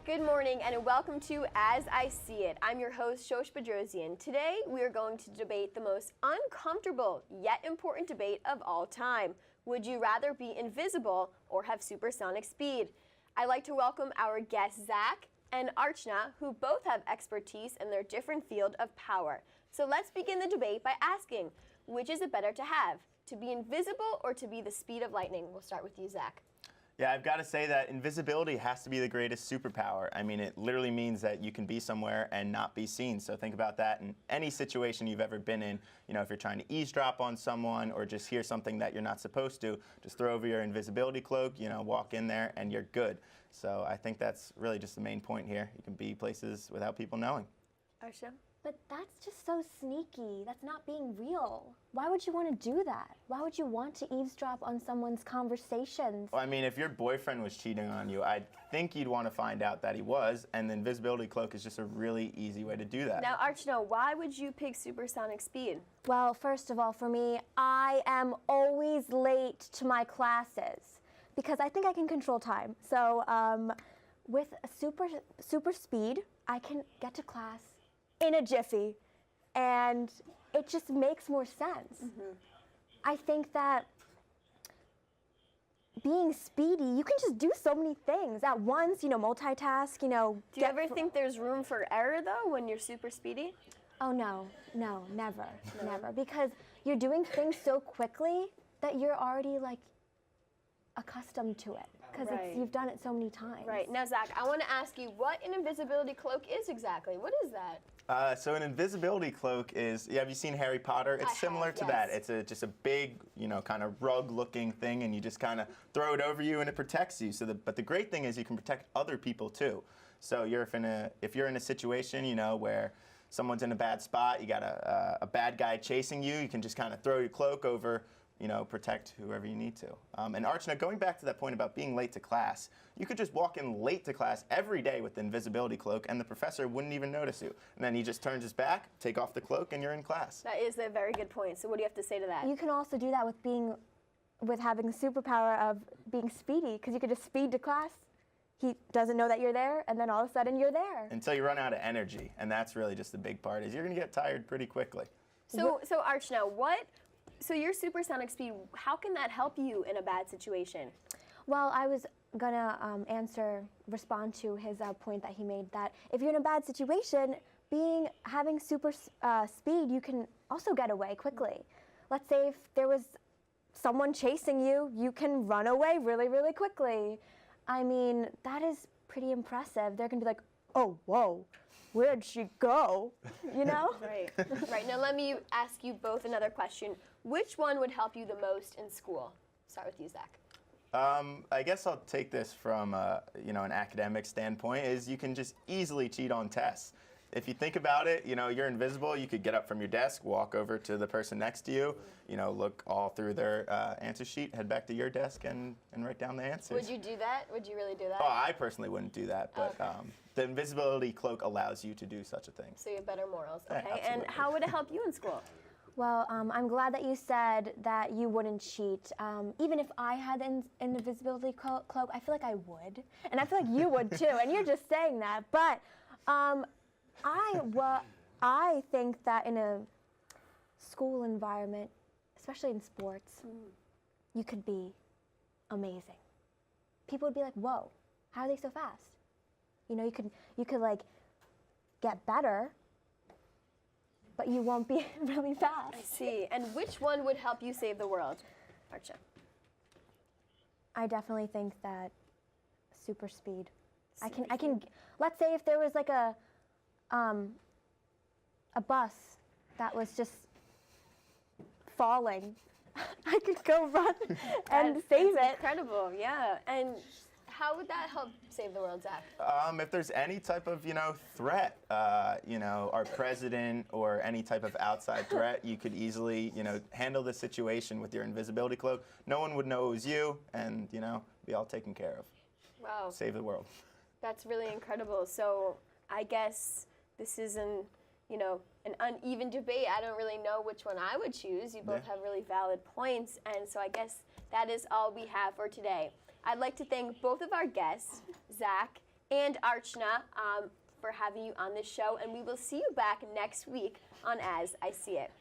Good morning and welcome to As I See It. I'm your host, Shosh B. And today we are going to debate the most uncomfortable yet important debate of all time. Would you rather be invisible or have supersonic speed? I'd like to welcome our guests, Zach and Archana, who both have expertise in their different field of power. So let's begin the debate by asking, which is it better to have? To be invisible or to be the speed of lightning? We'll start with you, Zach. Yeah, I've got to say that invisibility has to be the greatest superpower. I mean, it literally means that you can be somewhere and not be seen. So think about that in any situation you've ever been in. You know, if you're trying to eavesdrop on someone or just hear something that you're not supposed to, just throw over your invisibility cloak, you know, walk in there and you're good. So I think that's really just the main point here. You can be places without people knowing. Arsha? But that's just so sneaky. That's not being real. Why would you want to do that? Why would you want to eavesdrop on someone's conversations? Well, I mean, if your boyfriend was cheating on you, I think you'd want to find out that he was, and the invisibility cloak is just a really easy way to do that. Now, Archana, why would you pick supersonic speed? Well, first of all, for me, I am always late to my classes because I think I can control time. So with super speed, I can get to class in a jiffy, and it just makes more sense. Mm-hmm. I think that being speedy, you can just do so many things at once, you know, multitask, you know. Do you ever think there's room for error, though, when you're super speedy? Oh, no, never, never. Because you're doing things so quickly that you're already, like, accustomed to it. Because you've done it so many times. Right. Now, Zach, I want to ask you what an invisibility cloak is exactly. What is that? So an invisibility cloak is, have you seen Harry Potter? It's similar to that. It's just a big, you know, kind of rug-looking thing, and you just kind of throw it over you, and it protects you. But the great thing is you can protect other people too. So if you're in a situation, you know, where someone's in a bad spot, you got a bad guy chasing you, you can just kind of throw your cloak over, you know, protect whoever you need to. And Archana, going back to that point about being late to class, you could just walk in late to class every day with the invisibility cloak, and the professor wouldn't even notice you. And then he just turns his back, take off the cloak, and you're in class. That is a very good point. So what do you have to say to that? You can also do that with having the superpower of being speedy, because you could just speed to class. He doesn't know that you're there, and then all of a sudden you're there. Until you run out of energy, and that's really just the big part, is you're going to get tired pretty quickly. So Archana, so your supersonic speed, how can that help you in a bad situation? Well, I was gonna respond to his point that he made, that if you're in a bad situation, having super speed, you can also get away quickly. Let's say if there was someone chasing you, you can run away really, really quickly. I mean, that is pretty impressive. They're gonna be like, oh, whoa, where'd she go? You know? Right. Now let me ask you both another question. Which one would help you the most in school? Start with you, Zach. I guess I'll take this from you know, an academic standpoint, is you can just easily cheat on tests. If you think about it, you know, you're invisible, you could get up from your desk, walk over to the person next to you, you know, look all through their answer sheet, head back to your desk and write down the answers. Would you do that? Would you really do that? Oh, I personally wouldn't do that, but the invisibility cloak allows you to do such a thing. So you have better morals, okay? Yeah, and how would it help you in school? Well, I'm glad that you said that you wouldn't cheat. Even if I had an invisibility cloak, I feel like I would. And I feel like you would too, and you're just saying that. But I think that in a school environment, especially in sports, you could be amazing. People would be like, whoa, how are they so fast? You know, you could like get better, but you won't be really fast. I see. And which one would help you save the world, Archa? I definitely think that super speed. I can. Let's say if there was like a bus that was just falling, I could go run and save it. Incredible, yeah. And how would that help save the world, Zach? If there's any type of, you know, threat, you know, our president or any type of outside threat, you could easily, you know, handle the situation with your invisibility cloak. No one would know it was you, and, you know, be all taken care of. Wow. Save the world. That's really incredible. So I guess this is an uneven debate. I don't really know which one I would choose. You both have really valid points, and so I guess that is all we have for today. I'd like to thank both of our guests, Zach and Archana for having you on this show, and we will see you back next week on As I See It.